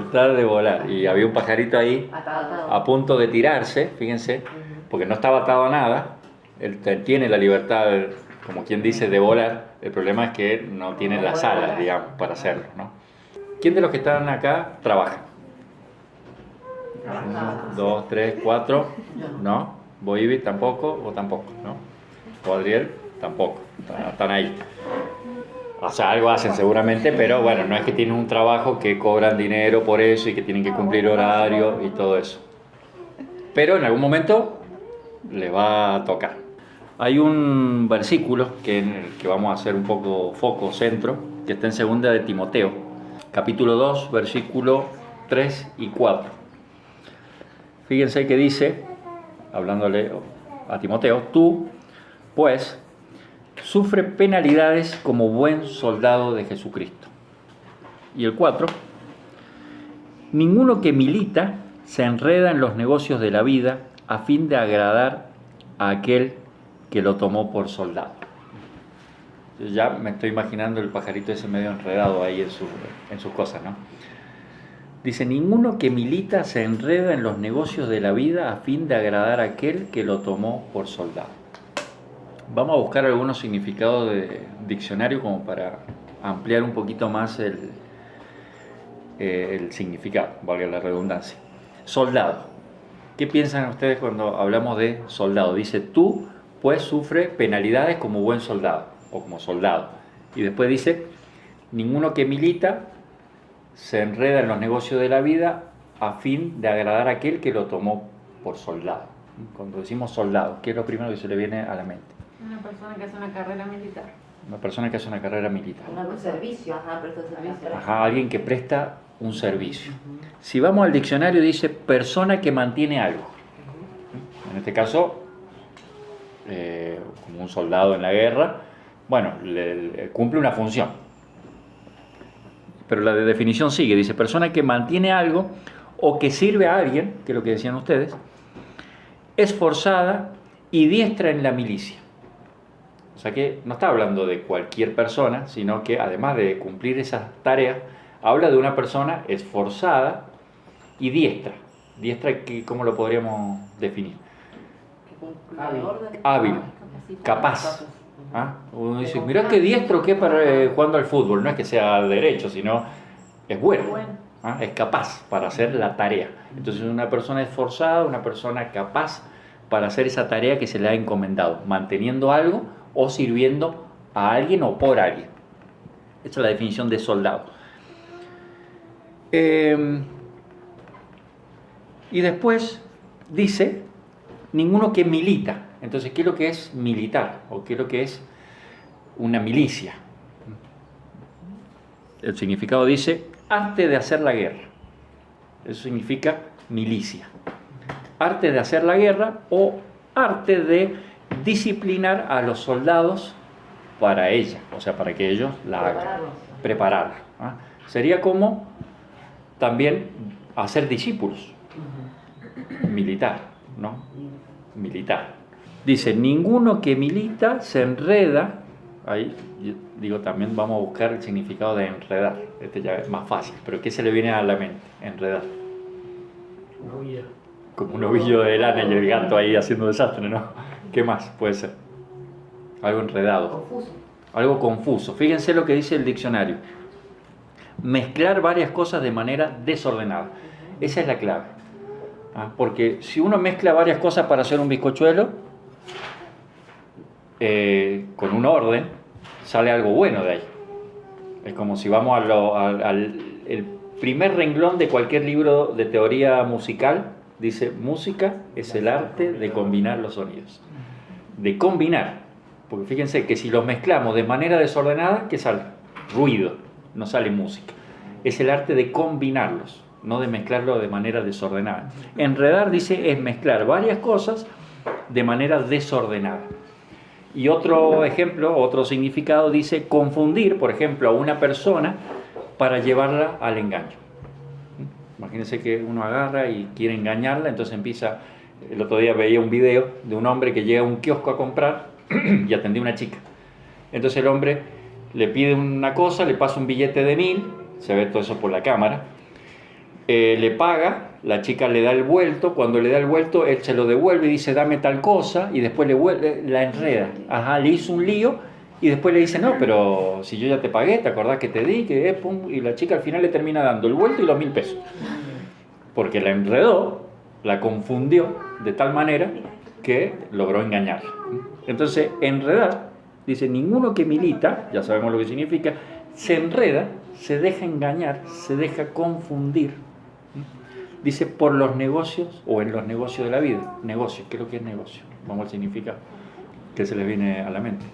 libertad de volar. Y había un pajarito ahí Atado. a punto de tirarse, fíjense, porque no estaba atado a nada. Él tiene la libertad, como quien dice, de volar. El problema es que no tiene las alas, digamos, para hacerlo, ¿no? ¿Quién de los que están acá trabaja? 1, 2, 3, 4, ¿no? Boivi tampoco, o tampoco, ¿no? O Adriel tampoco, están ahí. O sea, algo hacen seguramente, pero bueno, no es que tienen un trabajo que cobran dinero por eso y que tienen que cumplir horario y todo eso. Pero en algún momento les va a tocar. Hay un versículo en el que vamos a hacer un poco foco, centro, que está en 2 de Timoteo, capítulo 2, versículo 3 y 4. Fíjense que dice, hablándole a Timoteo, tú, pues, sufre penalidades como buen soldado de Jesucristo. Y el 4, ninguno que milita se enreda en los negocios de la vida a fin de agradar a aquel que lo tomó por soldado. Yo ya me estoy imaginando el pajarito ese medio enredado ahí en sus cosas, ¿no? Dice, ninguno que milita se enreda en los negocios de la vida a fin de agradar a aquel que lo tomó por soldado. Vamos a buscar algunos significados de diccionario como para ampliar un poquito más el significado, valga la redundancia. Soldado. ¿Qué piensan ustedes cuando hablamos de soldado? Dice, tú pues sufre penalidades como buen soldado o como soldado. Y después dice, ninguno que milita se enreda en los negocios de la vida a fin de agradar a aquel que lo tomó por soldado. Cuando decimos soldado, ¿qué es lo primero que se le viene a la mente? Una persona que hace una carrera militar. Una persona que hace una carrera militar. Un servicio. Ajá, presta servicio. Ajá, alguien que presta un servicio. Si vamos al diccionario dice persona que mantiene algo. En este caso, como un soldado en la guerra, bueno, le cumple una función. Pero la de definición sigue, dice persona que mantiene algo o que sirve a alguien, que es lo que decían ustedes, esforzada y diestra en la milicia. O sea que no está hablando de cualquier persona, sino que además de cumplir esas tareas, habla de una persona esforzada y diestra. Diestra, ¿cómo lo podríamos definir? Hábil, capaz. ¿Ah? Uno dice, mirá qué diestro que es para jugando al fútbol, no es que sea derecho, sino es bueno, ¿ah? Es capaz para hacer la tarea. Entonces una persona esforzada, una persona capaz para hacer esa tarea que se le ha encomendado, manteniendo algo o sirviendo a alguien o por alguien. Esa es la definición de soldado. Y después dice, ninguno que milita. Entonces, ¿qué es lo que es militar? ¿O qué es lo que es una milicia? El significado dice, arte de hacer la guerra. Eso significa milicia. Arte de hacer la guerra o arte de disciplinar a los soldados para ella, o sea, para que ellos la hagan. Prepararla. ¿Ah? Sería como también hacer discípulos. Militar, ¿no? Militar. Dice, ninguno que milita se enreda, ahí digo también vamos a buscar el significado de enredar, este ya es más fácil, pero ¿qué se le viene a la mente? Enredar. Como un ovillo de lana y el gato ahí haciendo desastre, ¿no? ¿Qué más puede ser? Algo enredado. Confuso. Algo confuso. Fíjense lo que dice el diccionario. Mezclar varias cosas de manera desordenada. Esa es la clave. Porque si uno mezcla varias cosas para hacer un bizcochuelo, con un orden, sale algo bueno de ahí. Es como si vamos al primer renglón de cualquier libro de teoría musical, dice, música es el arte de combinar los sonidos. De combinar. Porque fíjense que si los mezclamos de manera desordenada, ¿qué sale? Ruido, no sale música. Es el arte de combinarlos, no de mezclarlo de manera desordenada. Enredar, dice, es mezclar varias cosas de manera desordenada. Y otro ejemplo, otro significado dice confundir, por ejemplo, a una persona para llevarla al engaño. Imagínense que uno agarra y quiere engañarla, entonces empieza. El otro día veía un video de un hombre que llega a un kiosco a comprar y atendía a una chica. Entonces el hombre le pide una cosa, le pasa un billete de 1000, se ve todo eso por la cámara, le paga, la chica le da el vuelto, cuando le da el vuelto él se lo devuelve y dice dame tal cosa y después la enreda, le hizo un lío y después le dice no, pero si yo ya te pagué, ¿te acordás que te di? Pum, y la chica al final le termina dando el vuelto y los 1.000 pesos, porque la enredó, la confundió de tal manera que logró engañarla. Entonces, enredar, dice, ninguno que milita, ya sabemos lo que significa, se enreda, se deja engañar, se deja confundir. Dice, por los negocios o en los negocios de la vida. Negocios, ¿qué es lo que es negocio? Vamos al significado. ¿Qué se les viene a la mente?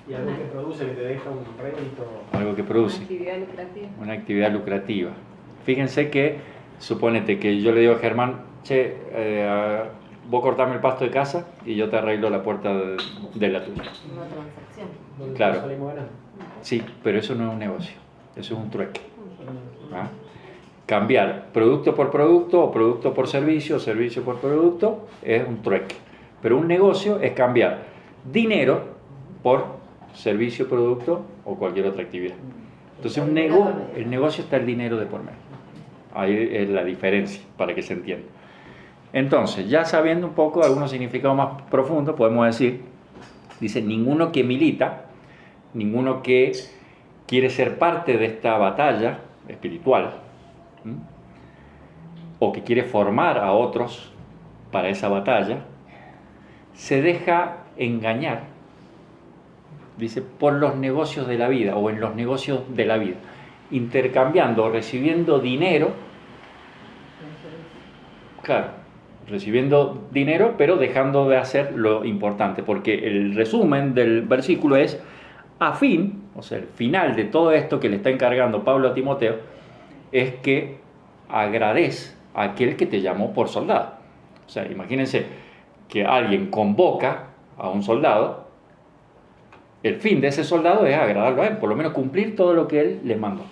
Y algo que produce, que te deja un rédito. Algo que produce. Una actividad lucrativa. Una actividad lucrativa. Fíjense que, suponete que yo le digo a Germán, che, vos cortame el pasto de casa y yo te arreglo la puerta de la tuya. Una transacción. Donde Claro. salimos ganando. Sí, pero eso no es un negocio, eso es un trueque. ¿Ah? Cambiar producto por producto o producto por servicio o servicio por producto es un trueque. Pero un negocio es cambiar dinero por servicio, producto o cualquier otra actividad. Entonces el negocio está el dinero de por medio. Ahí es la diferencia para que se entienda. Entonces, ya sabiendo un poco algunos significados más profundos, podemos decir, dice, ninguno que milita, ninguno que quiere ser parte de esta batalla espiritual, ¿m? O que quiere formar a otros para esa batalla, se deja engañar, dice, por los negocios de la vida o en los negocios de la vida, intercambiando, recibiendo dinero, claro, recibiendo dinero, pero dejando de hacer lo importante, porque el resumen del versículo es, a fin, o sea, el final de todo esto que le está encargando Pablo a Timoteo, es que agradezca a aquel que te llamó por soldado. O sea, imagínense que alguien convoca a un soldado, el fin de ese soldado es agradarlo a él, por lo menos cumplir todo lo que él le mandó.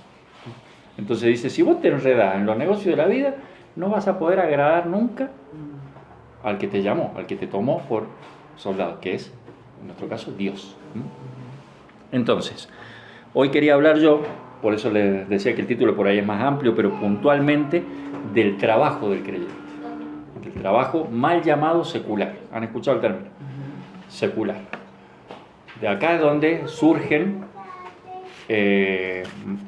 Entonces dice, si vos te enredás en los negocios de la vida, no vas a poder agradar nunca al que te llamó, al que te tomó por soldado, que es, en nuestro caso, Dios. Entonces, hoy quería hablar yo, por eso les decía que el título por ahí es más amplio, pero puntualmente del trabajo del creyente. Del trabajo mal llamado secular. ¿Han escuchado el término? Secular. De acá es donde surgen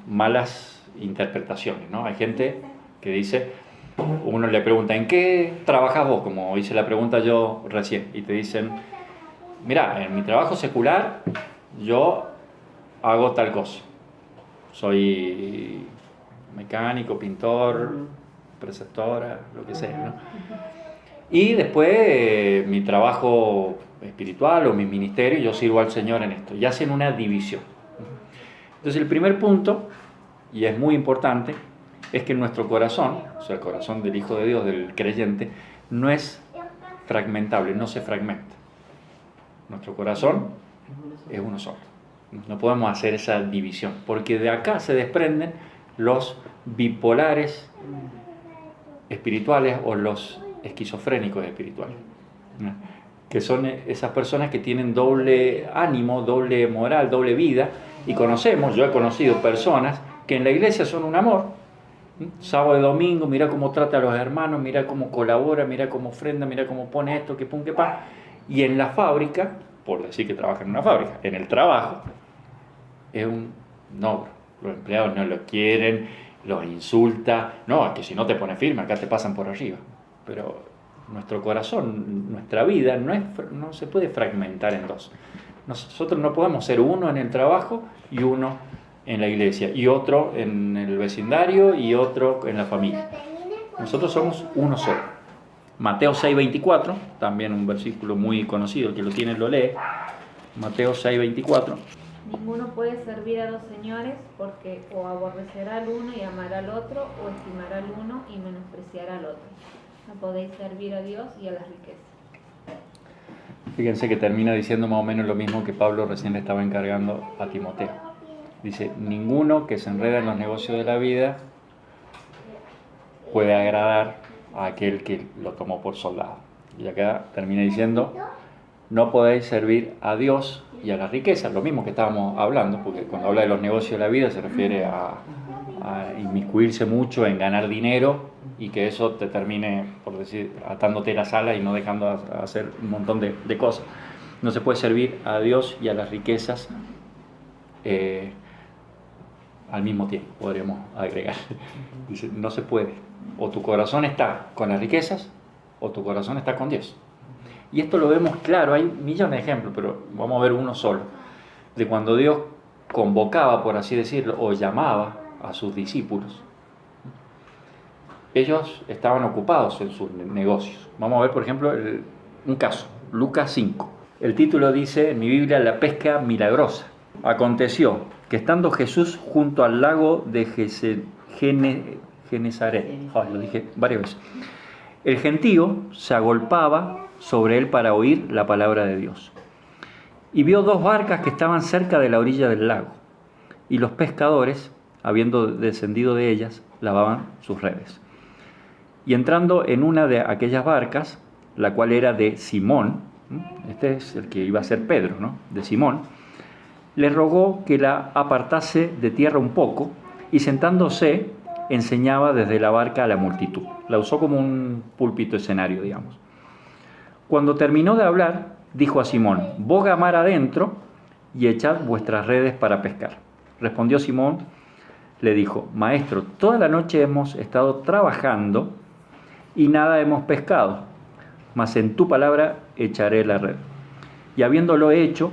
malas interpretaciones, ¿no? Hay gente que dice, uno le pregunta, ¿en qué trabajas vos? Como hice la pregunta yo recién, y te dicen, mira, en mi trabajo secular yo hago tal cosa. Soy mecánico, pintor, preceptora, lo que sea, ¿no? Y después mi trabajo espiritual o mi ministerio, yo sirvo al Señor en esto. Y hacen una división. Entonces el primer punto, y es muy importante, es que nuestro corazón, o sea, el corazón del Hijo de Dios, del creyente, no es fragmentable, no se fragmenta. Nuestro corazón es uno solo. No podemos hacer esa división, porque de acá se desprenden los bipolares espirituales o los esquizofrénicos espirituales, ¿no? Que son esas personas que tienen doble ánimo, doble moral, doble vida, y yo he conocido personas que en la iglesia son un amor, sábado y domingo, mira cómo trata a los hermanos, mira cómo colabora, mira cómo ofrenda, mira cómo pone esto, que pum, que pa, y en la fábrica, por decir que trabaja en una fábrica, en el trabajo, es un no, los empleados no lo quieren, los insulta, no, es que si no te pones firme, acá te pasan por arriba. Pero nuestro corazón, nuestra vida, no se puede fragmentar en dos. Nosotros no podemos ser uno en el trabajo y uno en la iglesia, y otro en el vecindario y otro en la familia. Nosotros somos uno solo. Mateo 6:24, también un versículo muy conocido, el que lo tiene lo lee. Mateo 6:24. Ninguno puede servir a dos señores, porque o aborrecerá al uno y amará al otro, o estimará al uno y menospreciará al otro. No podéis servir a Dios y a las riquezas. Fíjense que termina diciendo más o menos lo mismo que Pablo recién le estaba encargando a Timoteo. Dice, ninguno que se enreda en los negocios de la vida puede agradar a aquel que lo tomó por soldado. Y acá termina diciendo, no podéis servir a Dios y a las riquezas, lo mismo que estábamos hablando, porque cuando habla de los negocios de la vida se refiere a inmiscuirse mucho en ganar dinero y que eso te termine, por decir, atándote las alas y no dejando hacer un montón de cosas. No se puede servir a Dios y a las riquezas al mismo tiempo, podríamos agregar. Dice, no se puede. O tu corazón está con las riquezas o tu corazón está con Dios. Y esto lo vemos claro, hay millones de ejemplos, pero vamos a ver uno solo. De cuando Dios convocaba, por así decirlo, o llamaba a sus discípulos. Ellos estaban ocupados en sus negocios. Vamos a ver, por ejemplo, un caso, Lucas 5. El título dice en mi Biblia, la pesca milagrosa. Aconteció que estando Jesús junto al lago de Genezaret, lo dije varias veces, el gentío se agolpaba sobre él para oír la palabra de Dios. Y vio 2 barcas que estaban cerca de la orilla del lago, y los pescadores, habiendo descendido de ellas, lavaban sus redes. Y entrando en una de aquellas barcas, la cual era de Simón, este es el que iba a ser Pedro, ¿no? De Simón, le rogó que la apartase de tierra un poco, y sentándose enseñaba desde la barca a la multitud. La usó como un púlpito escenario, digamos. Cuando terminó de hablar, dijo a Simón, boga mar adentro y echad vuestras redes para pescar. Respondió Simón, le dijo, maestro, toda la noche hemos estado trabajando y nada hemos pescado, mas en tu palabra echaré la red. Y habiéndolo hecho,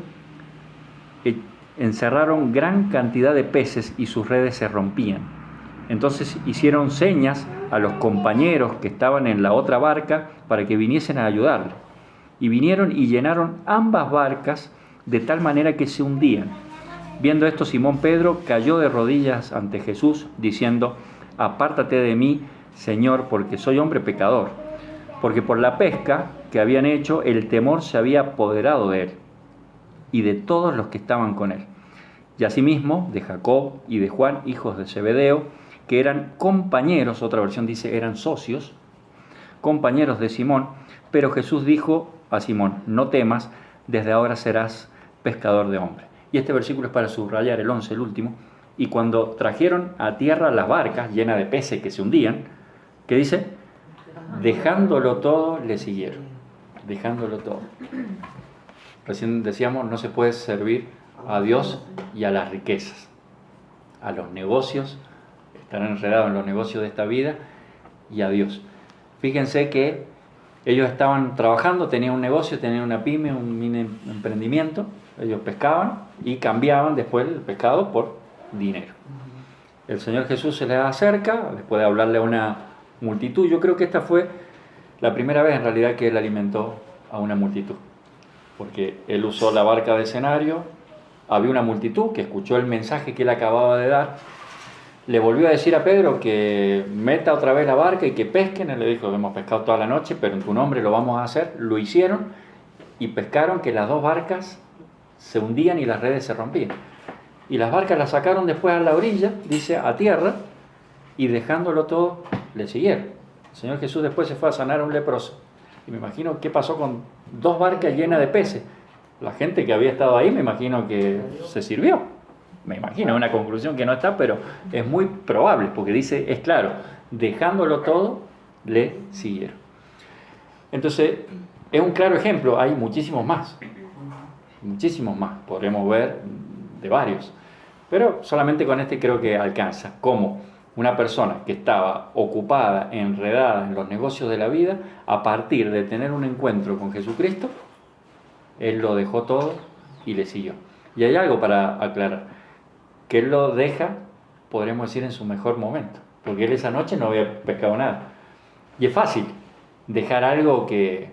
encerraron gran cantidad de peces y sus redes se rompían. Entonces hicieron señas a los compañeros que estaban en la otra barca para que viniesen a ayudarle. Y vinieron y llenaron ambas barcas de tal manera que se hundían. Viendo esto, Simón Pedro cayó de rodillas ante Jesús, diciendo, apártate de mí, Señor, porque soy hombre pecador. Porque por la pesca que habían hecho, el temor se había apoderado de él y de todos los que estaban con él. Y asimismo de Jacob y de Juan, hijos de Zebedeo, que eran compañeros, otra versión dice eran socios, compañeros de Simón. Pero Jesús dijo a Simón, no temas, desde ahora serás pescador de hombres. Y este versículo es para subrayar el 11, el último. Y cuando trajeron a tierra las barcas llenas de peces que se hundían, ¿qué dice? Dejándolo todo, le siguieron. Dejándolo todo. Recién decíamos, no se puede servir a Dios y a las riquezas, a los negocios, estar enredados en los negocios de esta vida y a Dios. Fíjense que ellos estaban trabajando, tenían un negocio, tenían una pyme, un mini emprendimiento, ellos pescaban y cambiaban después el pescado por dinero. El Señor Jesús se les acerca, después de hablarle a una multitud. Yo creo que esta fue la primera vez en realidad que Él alimentó a una multitud, porque Él usó la barca de escenario, había una multitud que escuchó el mensaje que Él acababa de dar, le volvió a decir a Pedro que meta otra vez la barca y que pesquen. Él le dijo, hemos pescado toda la noche, pero en tu nombre lo vamos a hacer. Lo hicieron y pescaron, que las 2 barcas se hundían y las redes se rompían. Y las barcas las sacaron después a la orilla, dice, a tierra, y dejándolo todo, le siguieron. El Señor Jesús después se fue a sanar a un leproso. Y me imagino qué pasó con 2 barcas llenas de peces. La gente que había estado ahí, me imagino que se sirvió. Me imagino, una conclusión que no está, pero es muy probable, porque dice, es claro, dejándolo todo, le siguieron. Entonces, es un claro ejemplo, hay muchísimos más, podremos ver de varios, pero solamente con este creo que alcanza, como una persona que estaba ocupada, enredada en los negocios de la vida, a partir de tener un encuentro con Jesucristo, Él lo dejó todo y le siguió. Y hay algo para aclarar, que Él lo deja, podremos decir, en su mejor momento, porque Él esa noche no había pescado nada. Y es fácil dejar algo que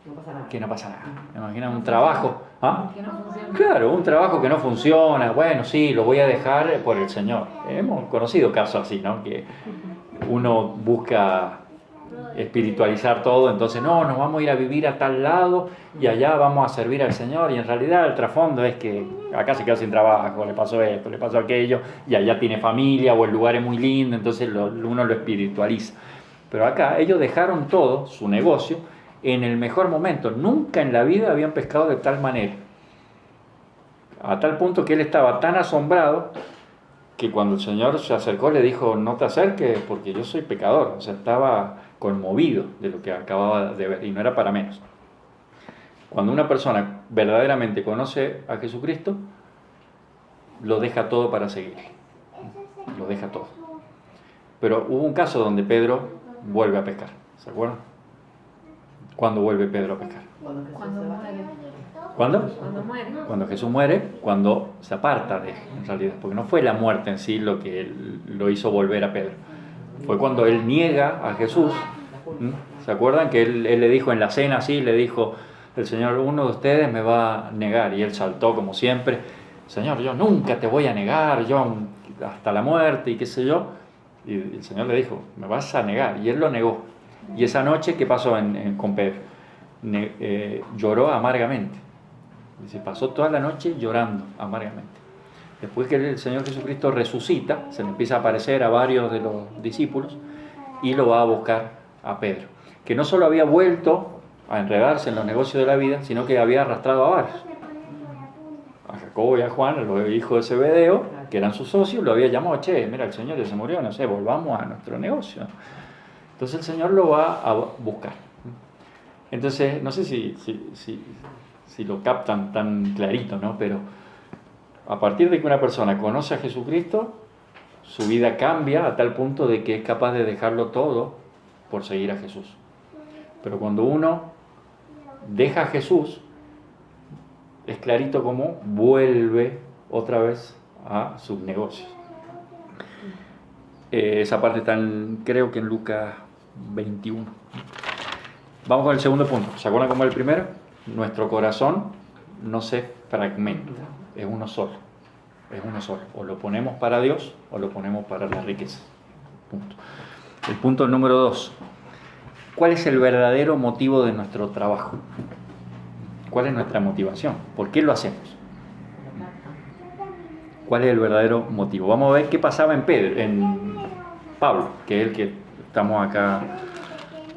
no pasa nada. ¿Me imaginas un trabajo? ¿Ah? Que no funciona. Claro, un trabajo que no funciona. Bueno, sí, lo voy a dejar por el Señor. Hemos conocido casos así, ¿no? Que uno busca espiritualizar todo, entonces no, nos vamos a ir a vivir a tal lado y allá vamos a servir al Señor, y en realidad el trasfondo es que acá se quedó sin trabajo, le pasó esto, le pasó aquello, y allá tiene familia o el lugar es muy lindo, entonces uno lo espiritualiza. Pero acá ellos dejaron todo, su negocio, en el mejor momento. Nunca en la vida habían pescado de tal manera, a tal punto que él estaba tan asombrado que cuando el Señor se acercó le dijo, no te acerques porque yo soy pecador. O sea, estaba conmovido de lo que acababa de ver y no era para menos. Cuando una persona verdaderamente conoce a Jesucristo, lo deja todo para seguirle. Lo deja todo. Pero hubo un caso donde Pedro vuelve a pescar. ¿Se acuerdan? ¿Cuándo vuelve Pedro a pescar? Cuando muere. ¿Cuándo? Cuando muere. Cuando Jesús muere, cuando se aparta de él, en realidad. Porque no fue la muerte en sí lo que lo hizo volver a Pedro. Fue cuando él niega a Jesús. ¿Se acuerdan? Que él le dijo en la cena, así, le dijo, el Señor, uno de ustedes me va a negar. Y él saltó como siempre, Señor, yo nunca te voy a negar, yo hasta la muerte y qué sé yo. Y el Señor le dijo, me vas a negar. Y él lo negó. Y esa noche, ¿qué pasó con Pedro? Lloró amargamente. Se pasó toda la noche llorando amargamente. Después que el Señor Jesucristo resucita, se le empieza a aparecer a varios de los discípulos y lo va a buscar a Pedro, que no solo había vuelto a enredarse en los negocios de la vida, sino que había arrastrado a varios. A Jacobo y a Juan, a los hijos de Zebedeo, que eran sus socios, lo había llamado, che, mira, el Señor ya se murió, no sé, volvamos a nuestro negocio. Entonces el Señor lo va a buscar. Entonces, no sé si lo captan tan clarito, ¿no? Pero a partir de que una persona conoce a Jesucristo, su vida cambia a tal punto de que es capaz de dejarlo todo por seguir a Jesús. Pero cuando uno deja a Jesús, es clarito cómo vuelve otra vez a sus negocios. Esa parte está, creo que en Lucas 21. Vamos con el segundo punto. ¿Se acuerdan cómo es el primero? Nuestro corazón no se fragmenta, es uno solo. Es uno solo. O lo ponemos para Dios o lo ponemos para la riqueza. Punto. El punto número 2. ¿Cuál es el verdadero motivo de nuestro trabajo? ¿Cuál es nuestra motivación? ¿Por qué lo hacemos? ¿Cuál es el verdadero motivo? Vamos a ver qué pasaba en Pablo, que es el que estamos acá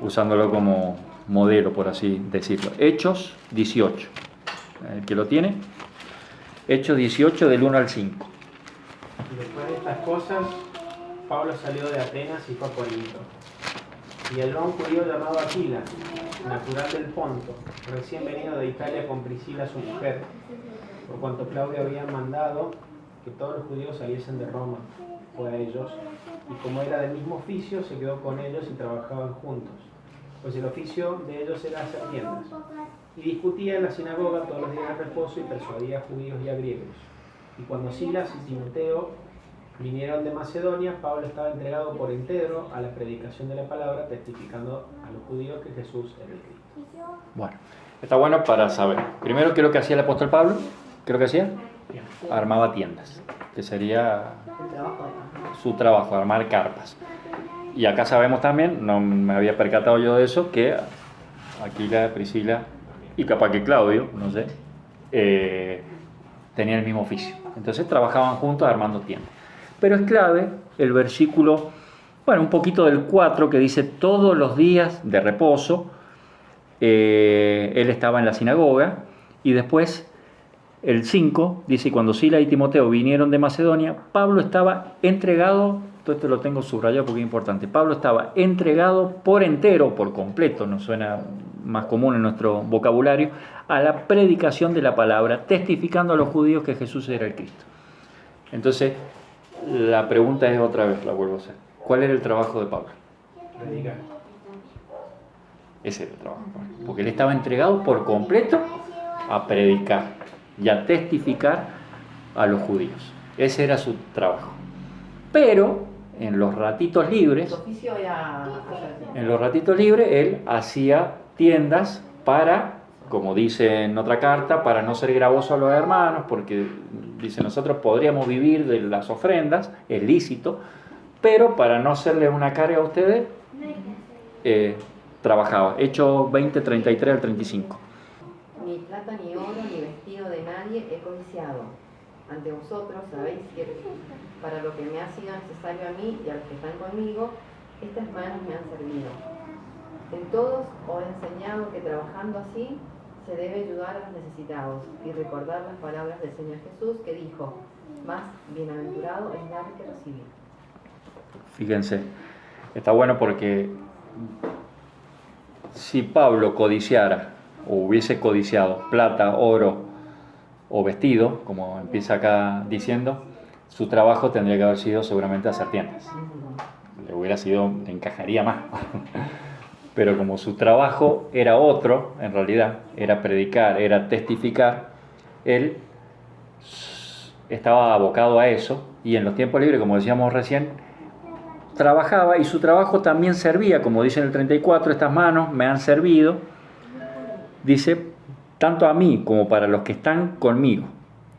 usándolo como modelo, por así decirlo. Hechos 18. El que lo tiene. Hechos 18 del 1 al 5. Y después de estas cosas, Pablo salió de Atenas y fue a Corinto. Y halló a un judío llamado Aquila, natural del Ponto, recién venido de Italia con Priscila su mujer, por cuanto Claudio había mandado que todos los judíos saliesen de Roma, fue a ellos, y como era del mismo oficio, se quedó con ellos y trabajaban juntos, pues el oficio de ellos era hacer tiendas. Y discutía en la sinagoga todos los días de reposo y persuadía a judíos y a griegos. Y cuando Silas y Timoteo vinieron de Macedonia, Pablo estaba entregado por entero a la predicación de la palabra, testificando a los judíos que Jesús era el Cristo. Bueno, está bueno para saber. Primero, ¿qué es lo que hacía el apóstol Pablo? ¿Qué es lo que hacía? Armaba tiendas, que sería su trabajo, armar carpas. Y acá sabemos también, no me había percatado yo de eso, que Aquila, Priscila y capaz que Claudio, no sé, tenían el mismo oficio. Entonces trabajaban juntos armando tiendas. Pero es clave el versículo, bueno, un poquito del 4, que dice todos los días de reposo. Él estaba en la sinagoga. Y después el 5 dice, cuando Silas y Timoteo vinieron de Macedonia, Pablo estaba entregado, todo esto lo tengo subrayado porque es importante, Pablo estaba entregado por entero, por completo, nos suena más común en nuestro vocabulario, a la predicación de la palabra, testificando a los judíos que Jesús era el Cristo. Entonces, la pregunta es otra vez, la vuelvo a hacer. ¿Cuál era el trabajo de Pablo? Predicar. Ese era el trabajo de Pablo. Porque él estaba entregado por completo a predicar y a testificar a los judíos. Ese era su trabajo. Pero en los ratitos libres, Su oficio era... en los ratitos libres, él hacía tiendas para, como dice en otra carta, para no ser gravoso a los hermanos, porque dice, nosotros podríamos vivir de las ofrendas, es lícito, pero para no hacerles una carga a ustedes, trabajaba. Hechos 20, 33 al 35. Ni plata, ni oro, ni vestido de nadie he codiciado. Ante vosotros sabéis que para lo que me ha sido necesario a mí y a los que están conmigo, estas manos me han servido. En todos os he enseñado que trabajando así se debe ayudar a los necesitados y recordar las palabras del Señor Jesús que dijo, más bienaventurado es dar que recibir. Fíjense, está bueno porque si Pablo codiciara o hubiese codiciado plata, oro o vestido, como empieza acá diciendo, su trabajo tendría que haber sido seguramente hacer tiendas. Le encajaría más. Pero como su trabajo era otro, en realidad, era predicar, era testificar, él estaba abocado a eso y en los tiempos libres, como decíamos recién, trabajaba y su trabajo también servía, como dice en el 34, estas manos me han servido, dice, tanto a mí como para los que están conmigo.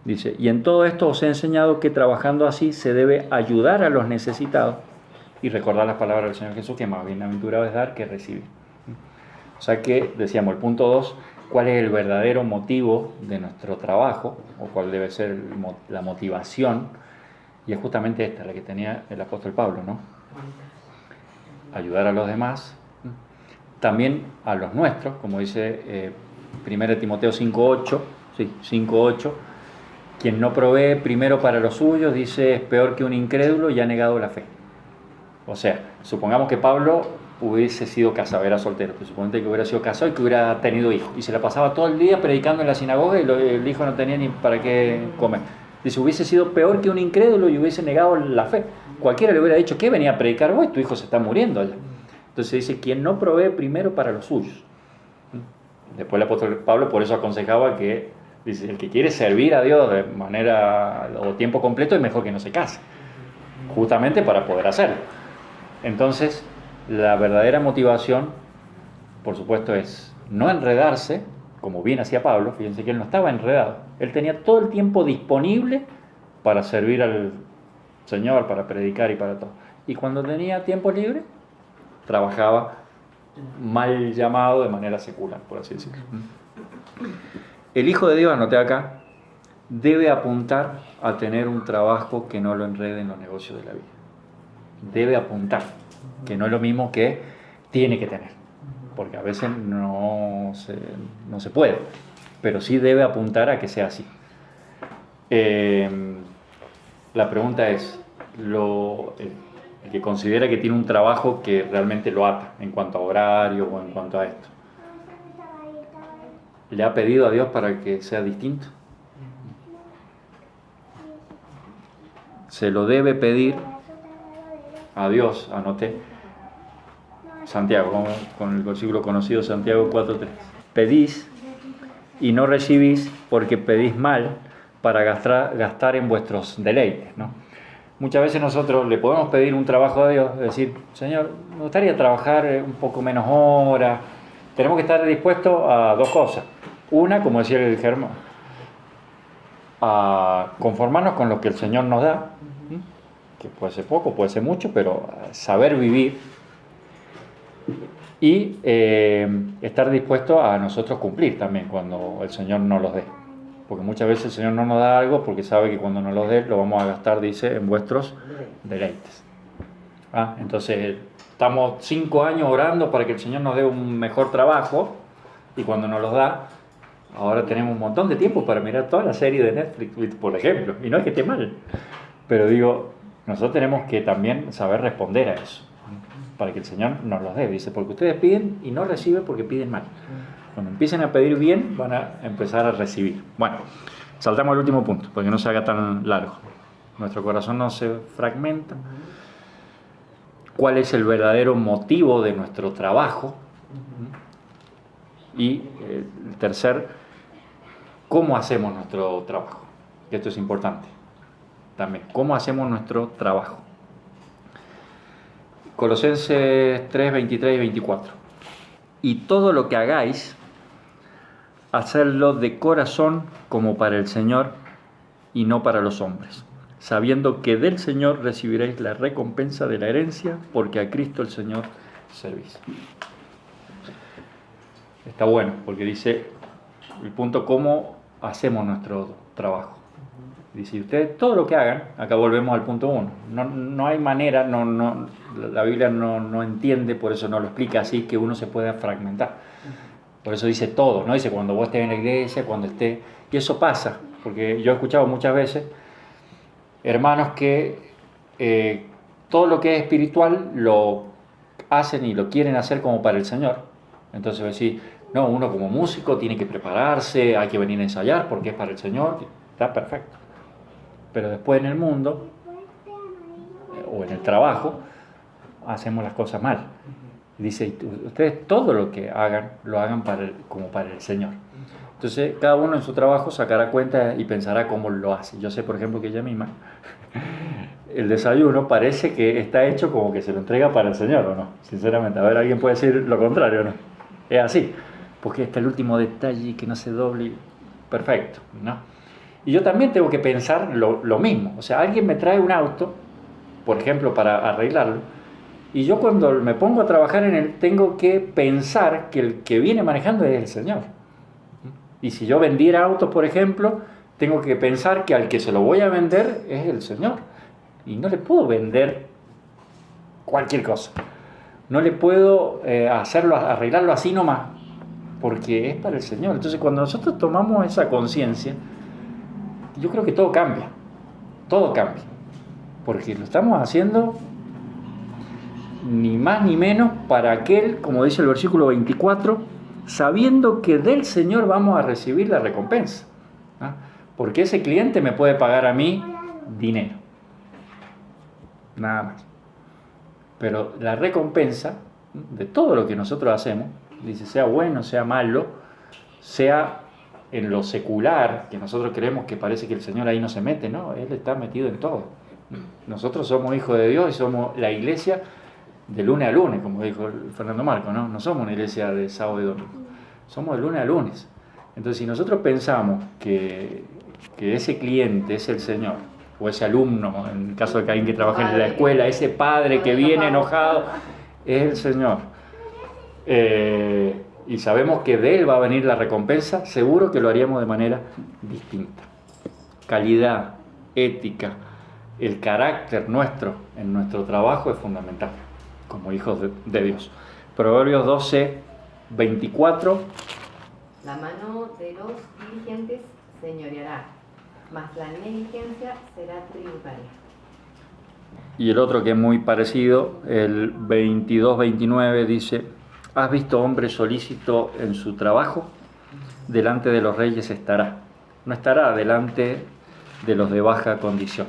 Dice, y en todo esto os he enseñado que trabajando así se debe ayudar a los necesitados y recordar las palabras del Señor Jesús, que más bienaventurado es dar que recibir. O sea que, decíamos, el punto 2, ¿cuál es el verdadero motivo de nuestro trabajo? O cuál debe ser la motivación. Y es justamente esta, la que tenía el apóstol Pablo, ¿no? Ayudar a los demás, también a los nuestros, como dice 1 Timoteo 5:8, sí, 5:8, quien no provee primero para los suyos, dice, es peor que un incrédulo y ha negado la fe. O sea, supongamos que Pablo hubiese sido casado, era soltero, pues suponete que hubiera sido casado y que hubiera tenido hijos, y se la pasaba todo el día predicando en la sinagoga y el hijo no tenía ni para qué comer. Dice, hubiese sido peor que un incrédulo y hubiese negado la fe. Cualquiera le hubiera dicho, ¿qué venía a predicar hoy? Tu hijo se está muriendo allá. Entonces dice, quien no provee primero para los suyos. Después el apóstol Pablo por eso aconsejaba que, dice, el que quiere servir a Dios de manera o tiempo completo es mejor que no se case, justamente para poder hacerlo. Entonces, la verdadera motivación, por supuesto, es no enredarse, como bien hacía Pablo. Fíjense que él no estaba enredado, él tenía todo el tiempo disponible para servir al Señor, para predicar y para todo. Y cuando tenía tiempo libre, trabajaba mal llamado de manera secular, por así decirlo. El Hijo de Dios, anoté acá, debe apuntar a tener un trabajo que no lo enrede en los negocios de la vida. Debe apuntar, que no es lo mismo que tiene que tener, porque a veces no se puede, pero sí debe apuntar a que sea así. La pregunta es, el que considera que tiene un trabajo que realmente lo ata en cuanto a horario o en cuanto a esto, ¿le ha pedido a Dios para que sea distinto? Se lo debe pedir a Dios, anoté Santiago, con el versículo conocido, Santiago 4:3. Pedís y no recibís porque pedís mal para gastar en vuestros deleites, ¿no? Muchas veces nosotros le podemos pedir un trabajo a Dios, decir, Señor, me gustaría trabajar un poco menos horas. Tenemos que estar dispuestos a dos cosas. Una, como decía el Germán, a conformarnos con lo que el Señor nos da, que puede ser poco, puede ser mucho, pero saber vivir y estar dispuesto a nosotros cumplir también cuando el Señor nos los dé. Porque muchas veces el Señor no nos da algo porque sabe que cuando nos los dé lo vamos a gastar, dice, en vuestros deleites. Entonces estamos 5 años orando para que el Señor nos dé un mejor trabajo y cuando nos los da, ahora tenemos un montón de tiempo para mirar toda la serie de Netflix, por ejemplo, y no es que esté mal, pero digo, nosotros tenemos que también saber responder a eso, para que el Señor nos los dé. Dice, porque ustedes piden y no reciben porque piden mal. Cuando empiecen a pedir bien, van a empezar a recibir. Bueno, saltamos al último punto, porque no se haga tan largo. Nuestro corazón no se fragmenta. ¿Cuál es el verdadero motivo de nuestro trabajo? Y el tercer, ¿cómo hacemos nuestro trabajo? Esto es importante también. ¿Cómo hacemos nuestro trabajo? Colosenses 3, 23 y 24. Y todo lo que hagáis, hacerlo de corazón como para el Señor y no para los hombres, sabiendo que del Señor recibiréis la recompensa de la herencia, porque a Cristo el Señor servís. Está bueno, porque dice el punto cómo hacemos nuestro trabajo. Dice, ustedes todo lo que hagan, acá volvemos al punto 1, no hay manera, la Biblia no entiende, por eso no lo explica así, que uno se pueda fragmentar. Por eso dice todo, no dice cuando vos estés en la iglesia, cuando estés... Y eso pasa, porque yo he escuchado muchas veces hermanos que todo lo que es espiritual lo hacen y lo quieren hacer como para el Señor. Entonces decir, no, uno como músico tiene que prepararse, hay que venir a ensayar porque es para el Señor, está perfecto. Pero después en el mundo o en el trabajo hacemos las cosas mal. Dice, ustedes todo lo que hagan, lo hagan como para el Señor. Entonces cada uno en su trabajo sacará cuenta y pensará cómo lo hace. Yo sé, por ejemplo, que ella misma, el desayuno parece que está hecho como que se lo entrega para el Señor, ¿o no? Sinceramente, a ver, alguien puede decir lo contrario, ¿no? Es así, porque está el último detalle que no se doble, perfecto, ¿no? Y yo también tengo que pensar lo mismo. O sea, alguien me trae un auto, por ejemplo, para arreglarlo, y yo cuando me pongo a trabajar en él tengo que pensar que el que viene manejando es el Señor. Y si yo vendiera autos, por ejemplo, tengo que pensar que al que se lo voy a vender es el Señor. Y no le puedo vender cualquier cosa. No le puedo arreglarlo así nomás, porque es para el Señor. Entonces, cuando nosotros tomamos esa conciencia, yo creo que todo cambia. Todo cambia. Porque lo estamos haciendo ni más ni menos para aquel, como dice el versículo 24, sabiendo que del Señor vamos a recibir la recompensa. ¿Ah? Porque ese cliente me puede pagar a mí dinero. Nada más. Pero la recompensa de todo lo que nosotros hacemos, dice, sea bueno, sea malo, sea en lo secular, que nosotros creemos que parece que el Señor ahí no se mete, no, Él está metido en todo. Nosotros somos hijos de Dios y somos la iglesia de lunes a lunes, como dijo Fernando Marco, ¿no? No somos una iglesia de sábado y domingo, somos de lunes a lunes. Entonces, si nosotros pensamos que ese cliente es el Señor, o ese alumno, en el caso de que alguien que trabaja en la escuela, ese padre que viene enojado, es el Señor. Y sabemos que de Él va a venir la recompensa, seguro que lo haríamos de manera distinta. Calidad, ética, el carácter nuestro en nuestro trabajo es fundamental, como hijos de Dios. Proverbios 12, 24. La mano de los diligentes señoreará, mas la negligencia será tributaria. Y el otro que es muy parecido, el 22-29 dice, ¿has visto hombre solícito en su trabajo? Delante de los reyes estará, no estará delante de los de baja condición.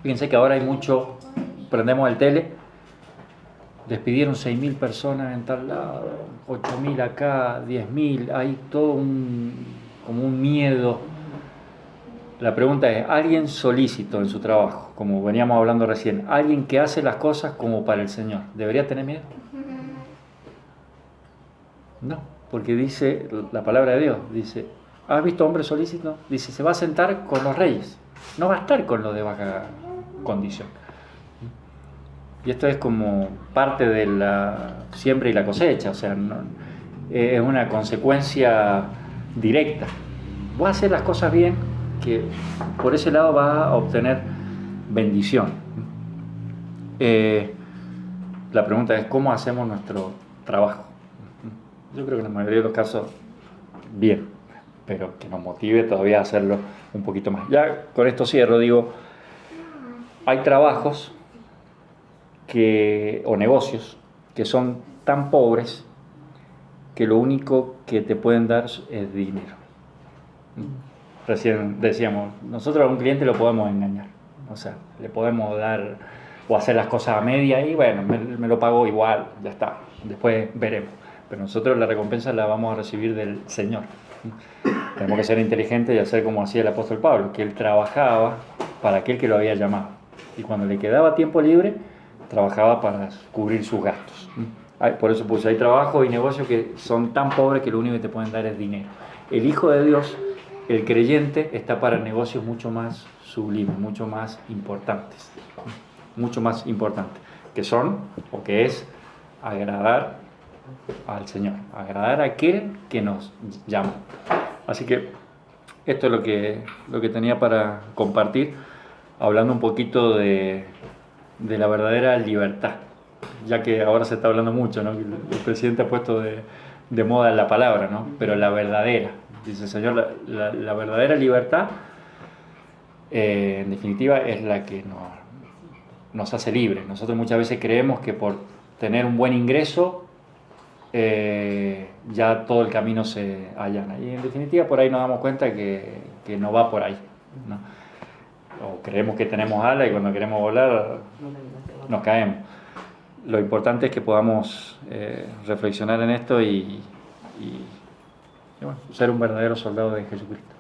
Fíjense que ahora hay mucho, prendemos el tele, despidieron 6.000 personas en tal lado, 8.000 acá, 10.000, hay todo como un miedo. La pregunta es, ¿alguien solícito en su trabajo, como veníamos hablando recién, alguien que hace las cosas como para el Señor, debería tener miedo? No, porque dice la palabra de Dios, dice, ¿has visto hombre solícito? Dice, se va a sentar con los reyes, no va a estar con los de baja condición. Y esto es como parte de la siembra y la cosecha, o sea, es una consecuencia directa. Voy a hacer las cosas bien, que por ese lado va a obtener bendición. La pregunta es, ¿cómo hacemos nuestro trabajo? Yo creo que en la mayoría de los casos, bien, pero que nos motive todavía a hacerlo un poquito más. Ya con esto cierro, digo, hay trabajos o negocios que son tan pobres que lo único que te pueden dar es dinero. Recién decíamos, nosotros a un cliente lo podemos engañar, o sea, le podemos dar o hacer las cosas a media y bueno, me lo pago igual, ya está, después veremos. Pero nosotros la recompensa la vamos a recibir del Señor. Tenemos que ser inteligentes y hacer como hacía el apóstol Pablo, que él trabajaba para aquel que lo había llamado. Y cuando le quedaba tiempo libre, trabajaba para cubrir sus gastos. Por eso puse, hay trabajos y negocios que son tan pobres que lo único que te pueden dar es dinero. El Hijo de Dios, el creyente, está para negocios mucho más sublimes, mucho más importantes. Mucho más importantes. Que son, o que es, agradar al Señor, agradar a aquel que nos llama. Así que esto es lo que tenía para compartir, hablando un poquito de la verdadera libertad, ya que ahora se está hablando mucho, ¿no? El presidente ha puesto de de moda la palabra, ¿no? Pero la verdadera, dice el Señor, la verdadera libertad, en definitiva, es la que nos hace libres. Nosotros muchas veces creemos que por tener un buen ingreso, ya todo el camino se allana. Y en definitiva, por ahí nos damos cuenta que no va por ahí, ¿no? O creemos que tenemos alas y cuando queremos volar nos caemos. Lo importante es que podamos reflexionar en esto y bueno, ser un verdadero soldado de Jesucristo.